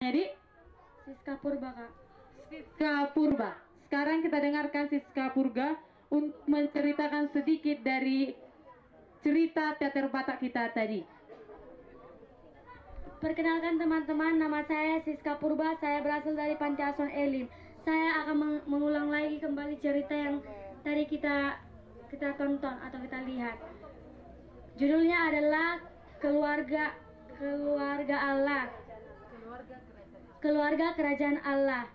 Adik? Siska Purba, Kak. Siska Purba. Sekarang kita dengarkan Siska Purba untuk menceritakan sedikit dari cerita teater Batak kita tadi. Perkenalkan teman-teman, nama saya Siska Purba. Saya berasal dari Panti Asuhan Elim. Saya akan mengulang lagi kembali cerita yang tadi kita tonton atau kita lihat. Judulnya adalah Keluarga Allah. Keluarga Kerajaan Allah.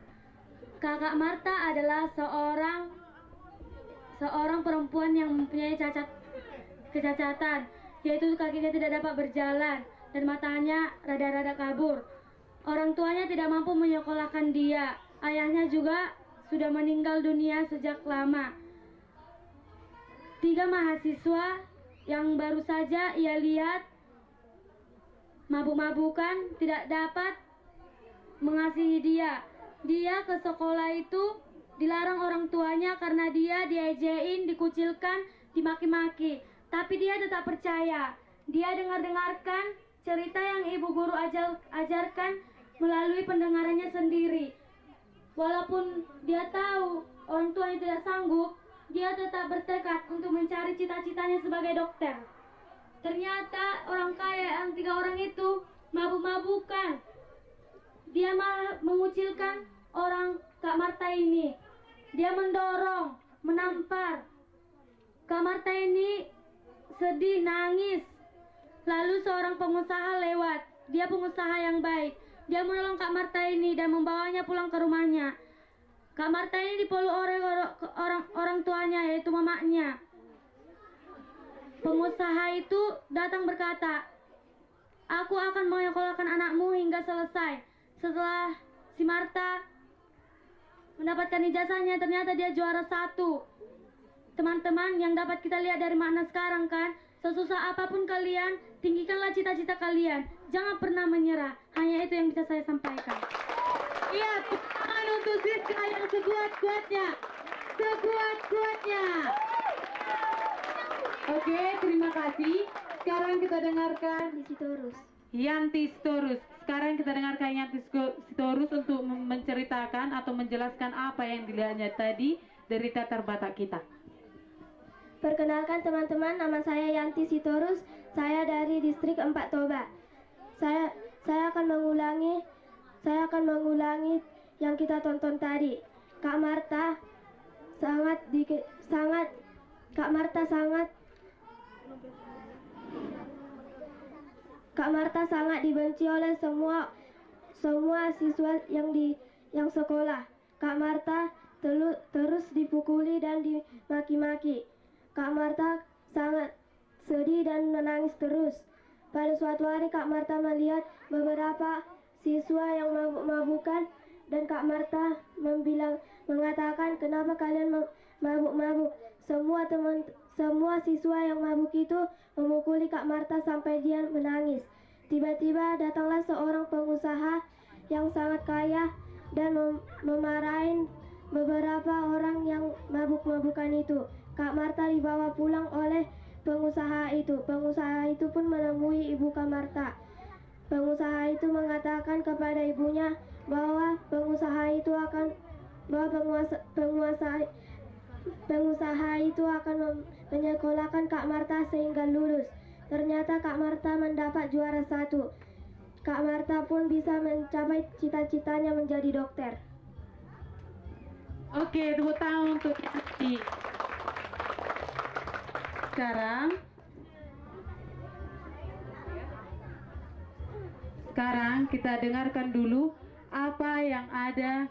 Kakak Marta adalah seorang perempuan yang mempunyai kecacatan, yaitu kakinya tidak dapat berjalan dan matanya rada-rada kabur. Orang tuanya tidak mampu menyekolahkan dia. Ayahnya juga sudah meninggal dunia sejak lama. 3 mahasiswa yang baru saja ia lihat mabuk-mabukan tidak dapat mengasihi dia. Dia ke sekolah itu dilarang orang tuanya karena dia diejein, dikucilkan, dimaki-maki. Tapi dia tetap percaya. Dia dengarkan cerita yang ibu guru ajarkan melalui pendengarannya sendiri. Walaupun dia tahu orang tuanya tidak sanggup, dia tetap bertekad untuk mencari cita-citanya sebagai dokter. Ternyata orang kaya yang 3 orang itu mabuk-mabukan. Dia malah mengucilkan orang Kak Marta ini. Dia mendorong, menampar. Kak Marta ini sedih, nangis. Lalu seorang pengusaha lewat. Dia pengusaha yang baik. Dia menolong Kak Marta ini dan membawanya pulang ke rumahnya. Kak Marta ini dipeluk oleh orang tuanya, yaitu mamanya. Pengusaha itu datang berkata, "Aku akan menyekolahkan anakmu hingga selesai." Setelah si Marta mendapatkan ijazahnya, ternyata dia juara 1. Teman-teman, yang dapat kita lihat dari makna sekarang kan, sesusah apapun kalian, tinggikanlah cita-cita kalian. Jangan pernah menyerah. Hanya itu yang bisa saya sampaikan. Iya, tangan untuk Siska yang sekuat-kuatnya. Sekuat-kuatnya. Oke, terima kasih. Sekarang kita dengarkan Yanti Sitorus. Sekarang kita dengarkan Yanti Sitorus untuk menceritakan atau menjelaskan apa yang dilihatnya tadi dari teater Batak kita. Perkenalkan teman-teman, nama saya Yanti Sitorus. Saya dari distrik 4 Toba. Saya akan mengulangi yang kita tonton tadi. Kak Marta sangat dibenci oleh semua siswa yang sekolah. Kak Marta terus dipukuli dan dimaki-maki. Kak Marta sangat sedih dan menangis terus. Pada suatu hari Kak Marta melihat beberapa siswa yang mabuk-mabukan dan Kak Marta mengatakan, "Kenapa kalian mabuk-mabuk?" Semua siswa yang mabuk itu memukuli Kak Marta sampai dia menangis. Tiba-tiba datanglah seorang pengusaha yang sangat kaya dan memarahin beberapa orang yang mabuk-mabukan itu. Kak Marta dibawa pulang oleh pengusaha itu. Pengusaha itu pun menemui ibu Kak Marta. Pengusaha itu mengatakan kepada ibunya bahwa pengusaha itu akan menyekolahkan Kak Marta sehingga lulus. Ternyata Kak Marta mendapat juara 1. Kak Marta pun bisa mencapai cita-citanya menjadi dokter. Oke, tepuk tangan untuk Yanti. Sekarang kita dengarkan dulu apa yang ada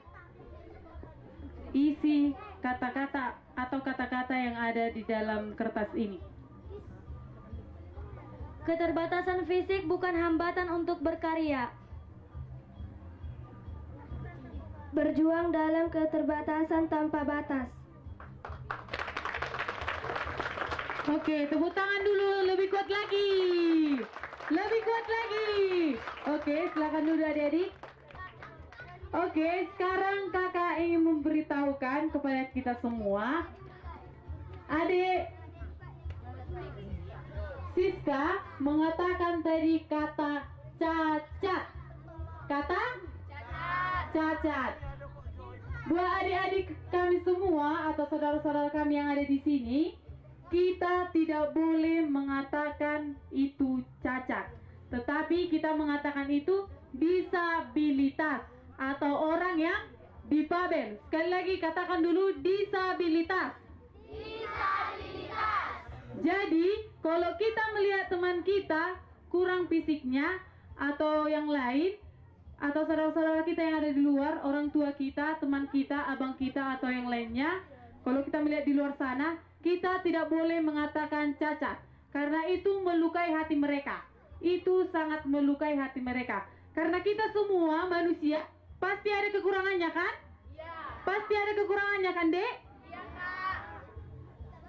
isi kata-kata atau kata-kata yang ada di dalam kertas ini. Keterbatasan fisik bukan hambatan untuk berkarya. Berjuang dalam keterbatasan tanpa batas. Oke, tepuk tangan dulu, lebih kuat lagi. Lebih kuat lagi. Oke, silakan dulu adik-adik. Oke, sekarang kakak ingin memberitahukan kepada kita semua. Adik Siska mengatakan tadi kata cacat. Kata cacat. Buat adik-adik kami semua atau saudara-saudara kami yang ada di sini, kita tidak boleh mengatakan itu cacat, tetapi kita mengatakan itu disabilitas atau orang yang difabel. Sekali lagi katakan dulu disabilitas. Disabilitas. Jadi kalau kita melihat teman kita kurang fisiknya atau yang lain, atau saudara-saudara kita yang ada di luar, orang tua kita, teman kita, abang kita atau yang lainnya, kalau kita melihat di luar sana, kita tidak boleh mengatakan cacat, karena itu melukai hati mereka. Itu sangat melukai hati mereka. Karena kita semua manusia pasti ada kekurangannya, kan? Ya. Pasti ada kekurangannya, kan, Dek? Ya, Kak.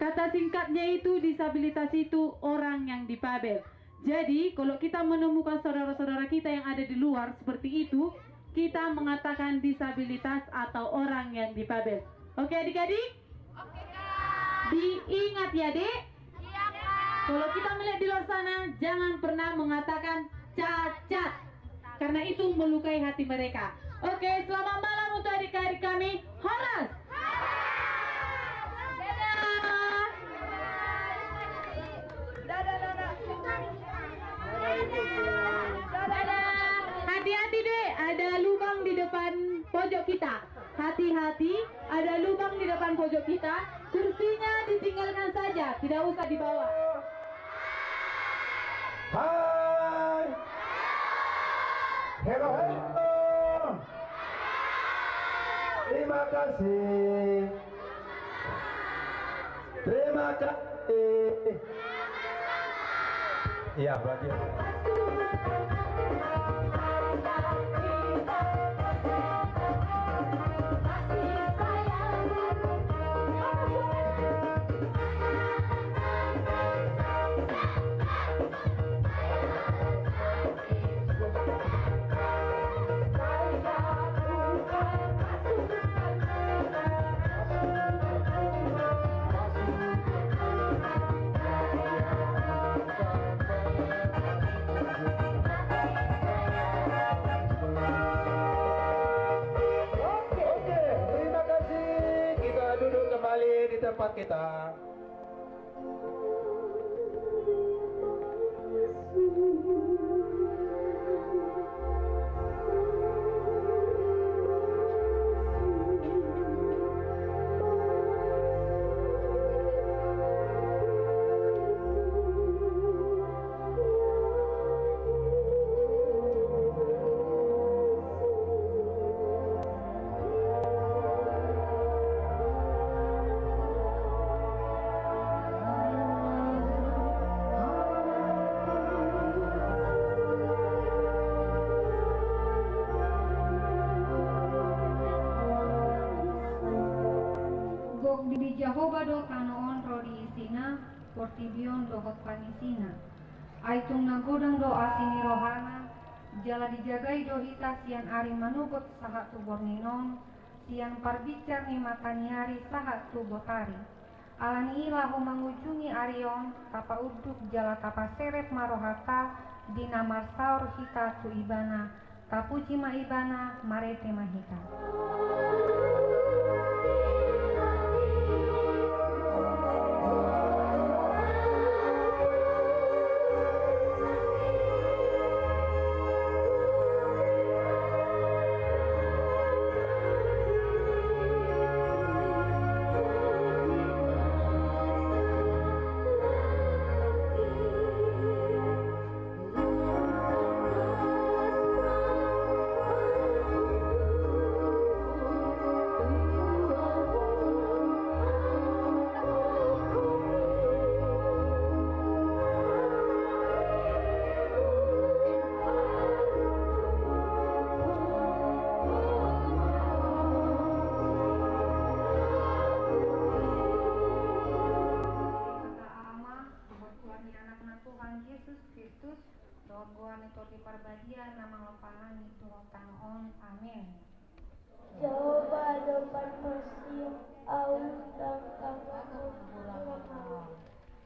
Kata singkatnya itu disabilitas itu orang yang difabel. Jadi kalau kita menemukan saudara-saudara kita yang ada di luar seperti itu, kita mengatakan disabilitas atau orang yang difabel. Oke, adik-adik? Oke, Kak. Diingat ya, Dek? Iya, Kak. Kalau kita melihat di luar sana, jangan pernah mengatakan cacat, karena itu melukai hati mereka. Oke, selamat malam untuk adik-adik kami. Horas! Hati-hati, Dek, ada lubang di depan pojok kita. Hati-hati, ada lubang di depan pojok kita. Kursinya ditinggalkan saja, tidak usah dibawa. Hai. Hello, hello. Terima kasih. Terima kasih. Iya, berarti. Tempat kita. Jehovah do kanoon rodi isina, portibion dohot panisina. Aitung nagodang do asini rohana, jala dijagai do hita sian ari manugot sahat tu borninon, sian parbicar ni mataniari sahat tu botari. Alani ilahu mangujungi arion, tapa uduk jala tapa seret marohata, dina marsaur hita tu ibana, tapuji ma ibana, marete mahita.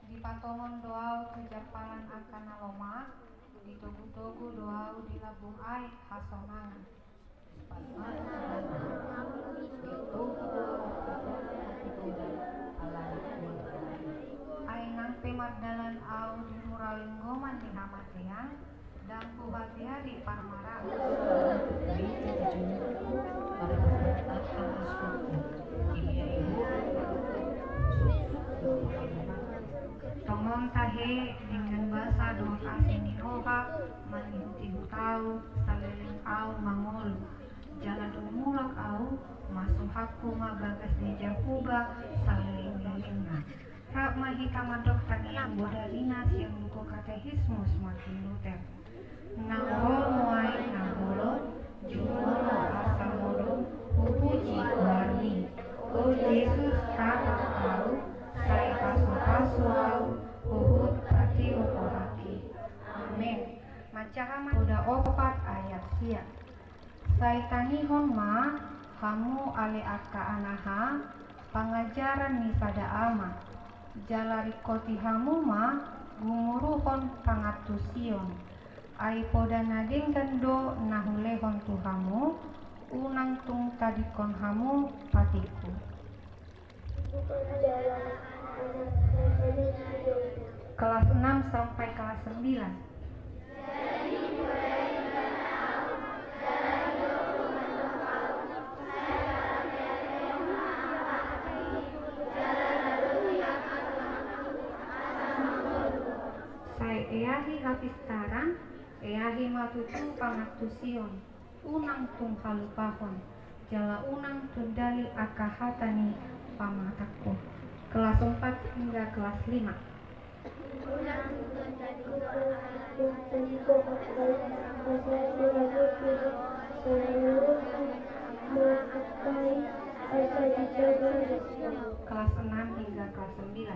Di patongon doau tujapalan akana loma, di togu-togu doau di labung ai hasonang. Ainang pemardalan au di muralinggoman di hamatean dan kubatia di parmara. Tomong tahe dengan bahasa doa kasini roha mengikuti hutau saliling au mangol jalan umulak au masuk haku mabagas di jakuba saliling lilingna rak mahita madok taniang bodarinas yang buku katekismus makin luter nangol muai nangolot jumolo asal modong upuji warni o Yesus kakak au saya pasu au uhud hati hati amin macahaman udah opat ayat siap Saitanihon ma kamu ale akka anaha pangajaran ni pada ama jalari kotihamu ma gumuruhon pangatusion ai poda nading gando nahulehon tuhamu unang tung tadikon hamu patiku kelas 6 sampai kelas 9. Eahi kapistaran, eahi matutu pangatusion, unang tung halupahon, jala unang tundali akahatani pamataku. Kelas 4 hingga kelas 5. Kelas 6 hingga kelas 9.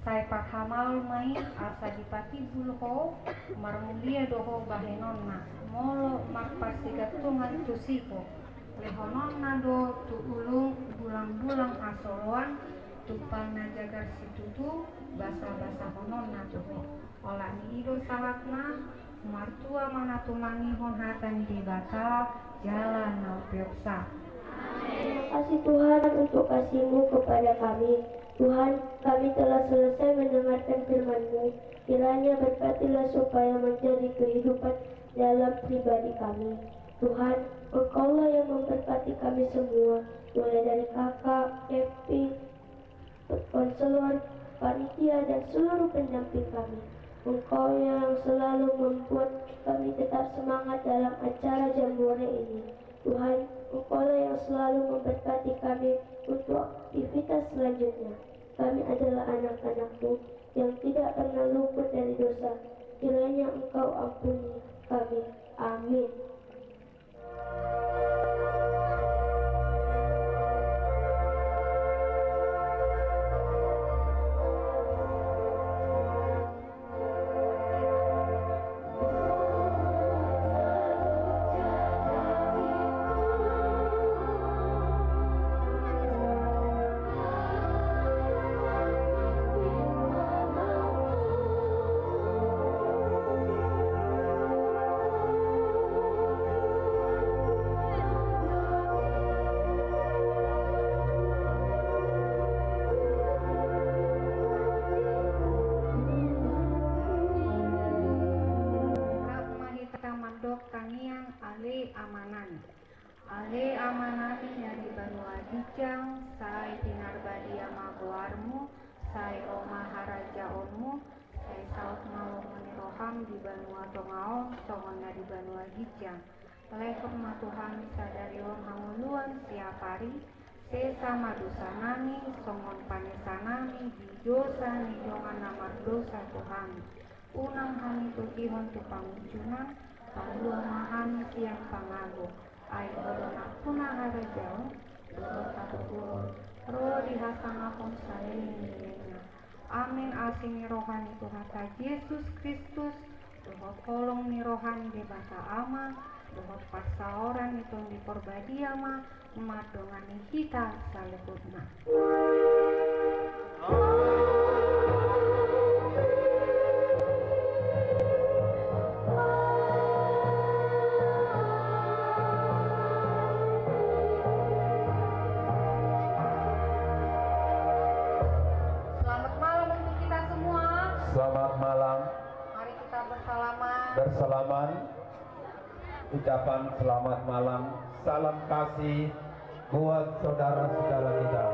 Saya pahamal main asa dipati bulho marmulia doho bahenonna molo makpasigatungan tusiko lehononna do tu ulung bulang-bulang asoloan tupalna jagar situtu basa-basa hononna tuho olah ni ido salatna martua mana tumangihon hatan di bata jalan naupioksa. Kasih Tuhan untuk kasih-Mu kepada kami. Tuhan, kami telah selesai mendengarkan firman-Mu. Kiranya berkatilah supaya menjadi kehidupan dalam pribadi kami. Tuhan, Engkaulah yang memberkati kami semua, mulai dari kakak, Epi, konselor, panitia, dan seluruh pendamping kami. Engkau yang selalu membuat kami tetap semangat dalam acara jambore ini. Tuhan, Engkaulah yang selalu memberkati kami untuk aktivitas selanjutnya. Kami adalah anak-anak-Mu yang tidak pernah luput dari dosa. Kiranya Engkau ampuni kami. Amin. Ale amanati nyari Banua Dijang, sai tinar badia magoarmu, sai oma harajaonmu, sai saut ngawong meniroham di Banua Tongaon, songon di Banua Dijang. Lekor matuhan sadarion hamuluan siap hari, sesama dosanami, songon panesanami, di dosa nidongan namar dosa Tuhan. Unang hani tukihon tupangucunan, pandua mahani siang pangago. Ay odona puna harajao dodo katugul roh dihasangapon saling. Amin asing ni rohani Tuhan Yesus Kristus doho kolong ni rohani debata ama dohot pasaoran itu di porbadia mah madongani kita salebutna. Selamat malam untuk kita semua. Selamat malam. Mari kita bersalaman. Bersalaman. Ucapan selamat malam. Salam kasih buat saudara-saudara kita.